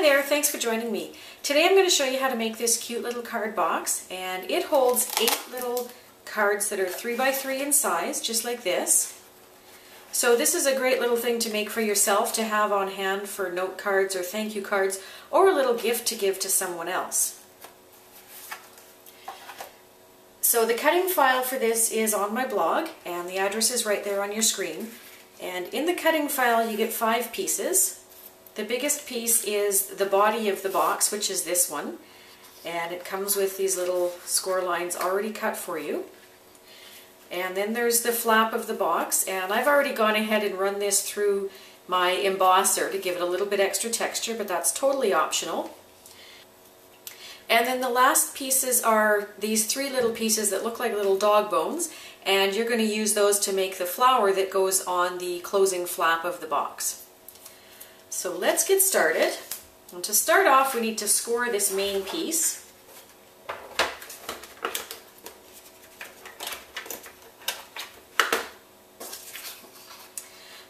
there, thanks for joining me. Today I'm going to show you how to make this cute little card box, and it holds 8 little cards that are 3 by 3 in size, just like this. So this is a great little thing to make for yourself to have on hand for note cards or thank you cards, or a little gift to give to someone else. So the cutting file for this is on my blog, and the address is right there on your screen. And in the cutting file you get 5 pieces. The biggest piece is the body of the box, which is this one, and it comes with these little score lines already cut for you. And then there's the flap of the box, and I've already gone ahead and run this through my embosser to give it a little bit extra texture, but that's totally optional. And then the last pieces are these 3 little pieces that look like little dog bones, and you're going to use those to make the flower that goes on the closing flap of the box. So let's get started. And to start off, we need to score this main piece.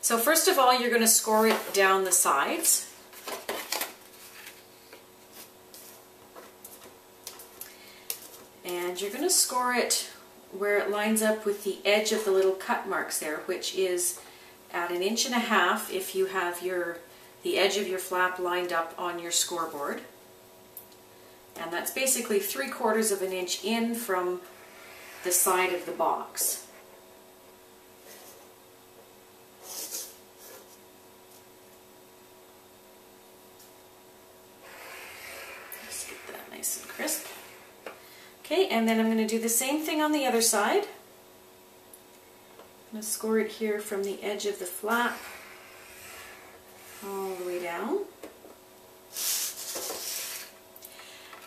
So first of all, you're going to score it down the sides. And you're going to score it where it lines up with the edge of the little cut marks there, which is at 1.5 inches if you have the edge of your flap lined up on your scoreboard. And that's basically 3/4 of an inch in from the side of the box. Let's get that nice and crisp. Okay, and then I'm going to do the same thing on the other side. I'm going to score it here from the edge of the flap all the way down.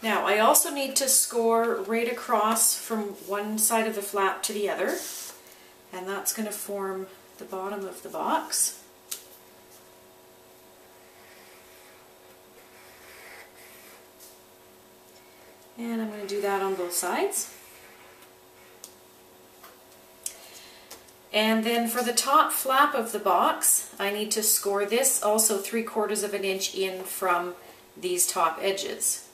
Now I also need to score right across from one side of the flap to the other, and that's going to form the bottom of the box. And I'm going to do that on both sides. And then for the top flap of the box, I need to score this also 3/4 of an inch in from these top edges.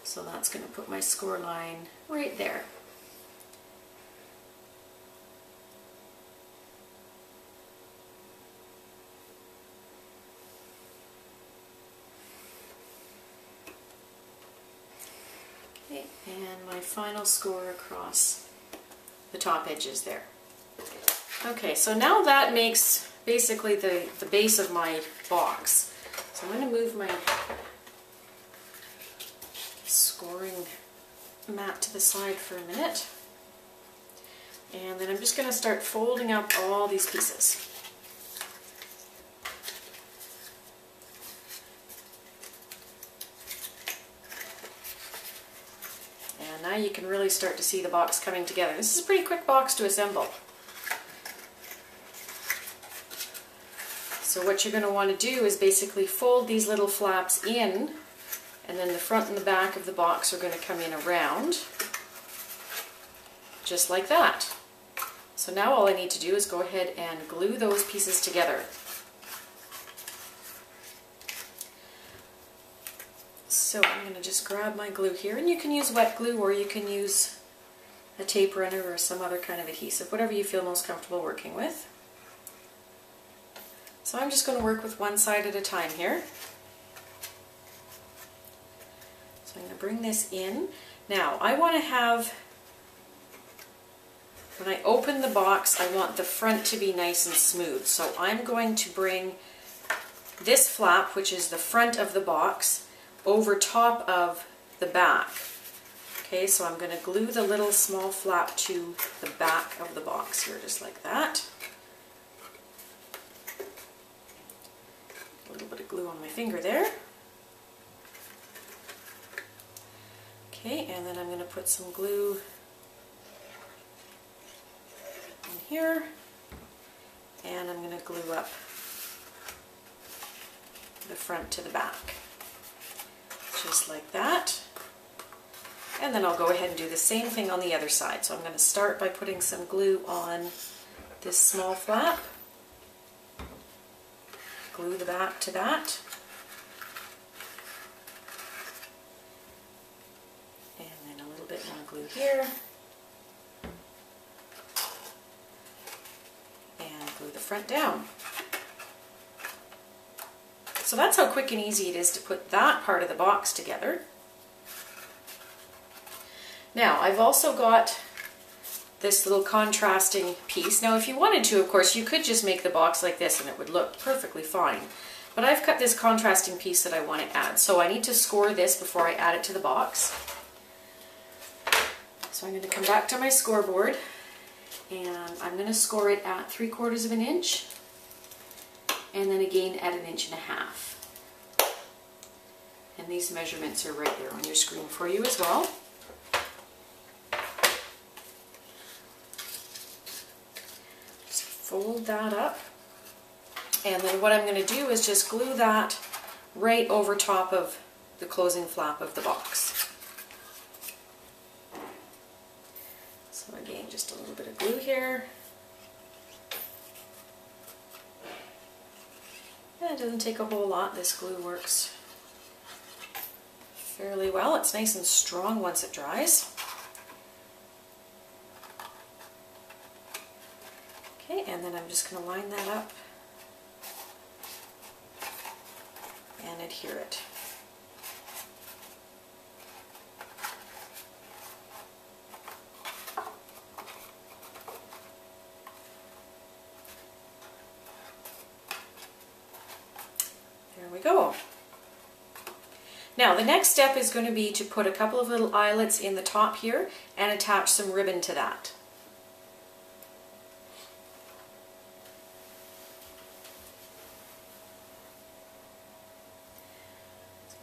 So that's going to put my score line right there. Okay, and my final score across the top edges there. Okay, so now that makes basically the base of my box. So I'm going to move my scoring mat to the side for a minute. And then I'm just going to start folding up all these pieces. And now you can really start to see the box coming together. This is a pretty quick box to assemble. So what you're going to want to do is basically fold these little flaps in, and then the front and the back of the box are going to come in around, just like that. So now all I need to do is go ahead and glue those pieces together. So I'm going to just grab my glue here, and you can use wet glue or you can use a tape runner or some other kind of adhesive, whatever you feel most comfortable working with. So I'm just going to work with one side at a time here. So I'm going to bring this in. Now I want to have, when I open the box, I want the front to be nice and smooth. So I'm going to bring this flap, which is the front of the box, over top of the back. Okay, so I'm going to glue the little small flap to the back of the box here, just like that. A little bit of glue on my finger there. Okay, and then I'm going to put some glue in here, and I'm going to glue up the front to the back, just like that. And then I'll go ahead and do the same thing on the other side. So I'm going to start by putting some glue on this small flap, glue the back to that, glue here. And glue the front down. So that's how quick and easy it is to put that part of the box together. Now, I've also got this little contrasting piece. Now, if you wanted to, of course, you could just make the box like this and it would look perfectly fine. But I've cut this contrasting piece that I want to add. So I need to score this before I add it to the box. So I'm going to come back to my scoreboard and I'm going to score it at 3/4 of an inch and then again at 1.5 inches. And these measurements are right there on your screen for you as well. Just fold that up. And then what I'm going to do is just glue that right over top of the closing flap of the box. So again, just a little bit of glue here. And it doesn't take a whole lot. This glue works fairly well. It's nice and strong once it dries. Okay, and then I'm just going to line that up and adhere it. There we go. Now the next step is going to be to put a couple of little eyelets in the top here and attach some ribbon to that.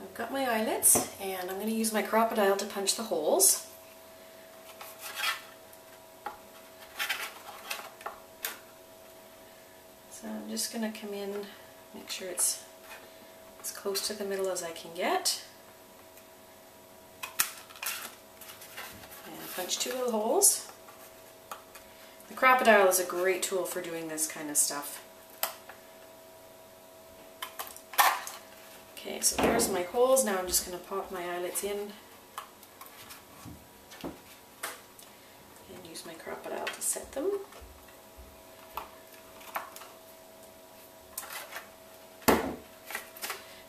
I've got my eyelets and I'm going to use my Crop-A-Dile to punch the holes. So I'm just going to come in, make sure it's as close to the middle as I can get. And punch 2 little holes. The Crop-A-Dile is a great tool for doing this kind of stuff. Okay, so there's my holes. Now I'm just going to pop my eyelets in and use my Crop-A-Dile to set them.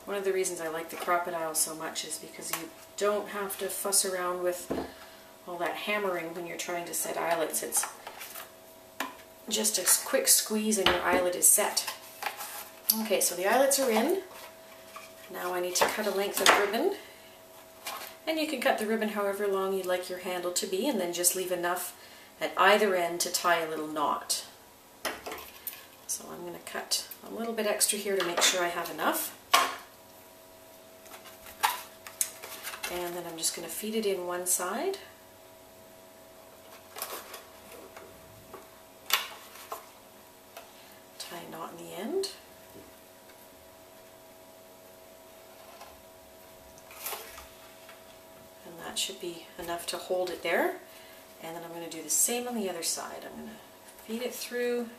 One of the reasons I like the Crop-A-Dile so much is because you don't have to fuss around with all that hammering when you're trying to set eyelets. It's just a quick squeeze and your eyelet is set. Okay, so the eyelets are in. Now I need to cut a length of ribbon, and you can cut the ribbon however long you'd like your handle to be, and then just leave enough at either end to tie a little knot. So I'm going to cut a little bit extra here to make sure I have enough. And then I'm just going to feed it in one side. Tie a knot in the end. That should be enough to hold it there. And then I'm going to do the same on the other side. I'm going to feed it through.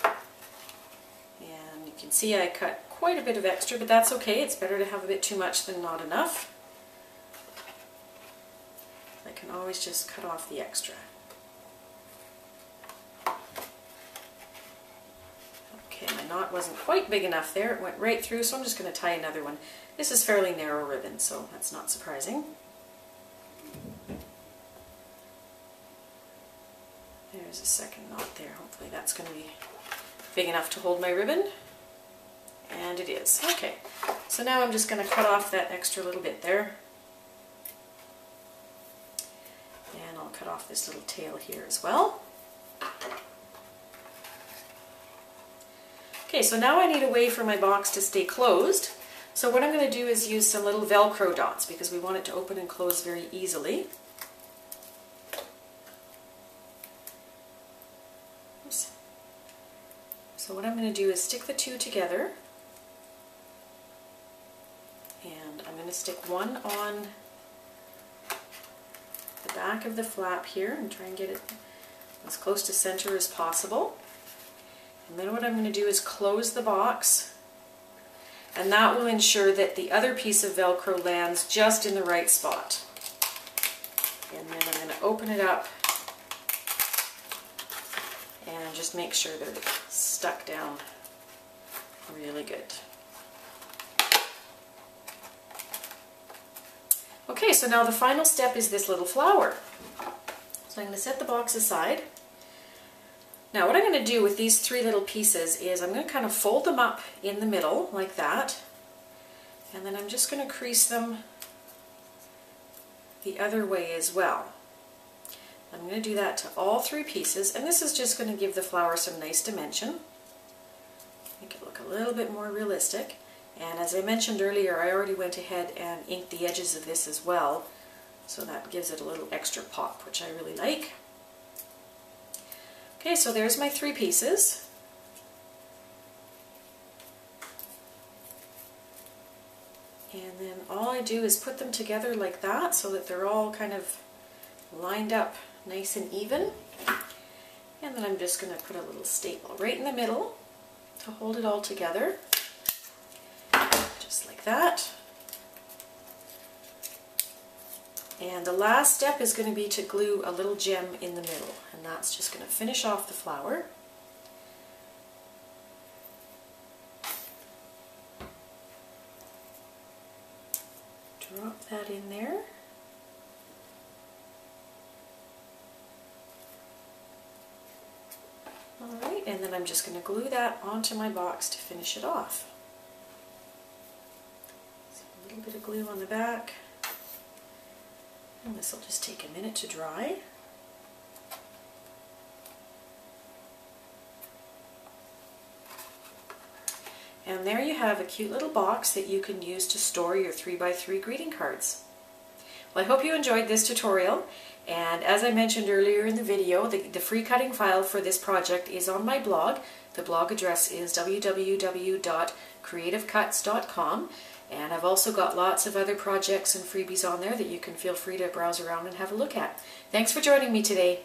And you can see I cut quite a bit of extra, but that's okay. It's better to have a bit too much than not enough. I can always just cut off the extra. Okay, my knot wasn't quite big enough there. It went right through, so I'm just going to tie another one. This is fairly narrow ribbon, so that's not surprising. There's a second knot there. Hopefully that's going to be big enough to hold my ribbon. And it is. Okay, so now I'm just going to cut off that extra little bit there. And I'll cut off this little tail here as well. Okay, so now I need a way for my box to stay closed. So what I'm going to do is use some little Velcro dots because we want it to open and close very easily. Oops. So what I'm going to do is stick the two together, and I'm going to stick one on the back of the flap here and try and get it as close to center as possible. And then what I'm going to do is close the box, and that will ensure that the other piece of Velcro lands just in the right spot. And then I'm going to open it up and just make sure they're stuck down really good. Okay, so now the final step is this little flower. So I'm going to set the box aside. Now what I'm going to do with these three little pieces is I'm going to kind of fold them up in the middle like that, and then I'm just going to crease them the other way as well. I'm going to do that to all three pieces, and this is just going to give the flower some nice dimension. Make it look a little bit more realistic. And as I mentioned earlier, I already went ahead and inked the edges of this as well, so that gives it a little extra pop, which I really like. Okay, so there's my three pieces. And then all I do is put them together like that so that they're all kind of lined up nice and even. And then I'm just going to put a little staple right in the middle to hold it all together. Just like that. And the last step is going to be to glue a little gem in the middle, and that's just going to finish off the flower. Drop that in there. Alright, and then I'm just going to glue that onto my box to finish it off. So a little bit of glue on the back. And this will just take a minute to dry. And there you have a cute little box that you can use to store your 3x3 greeting cards. Well, I hope you enjoyed this tutorial, and as I mentioned earlier in the video, the free cutting file for this project is on my blog. The blog address is www.creativecuts.com. And I've also got lots of other projects and freebies on there that you can feel free to browse around and have a look at. Thanks for joining me today.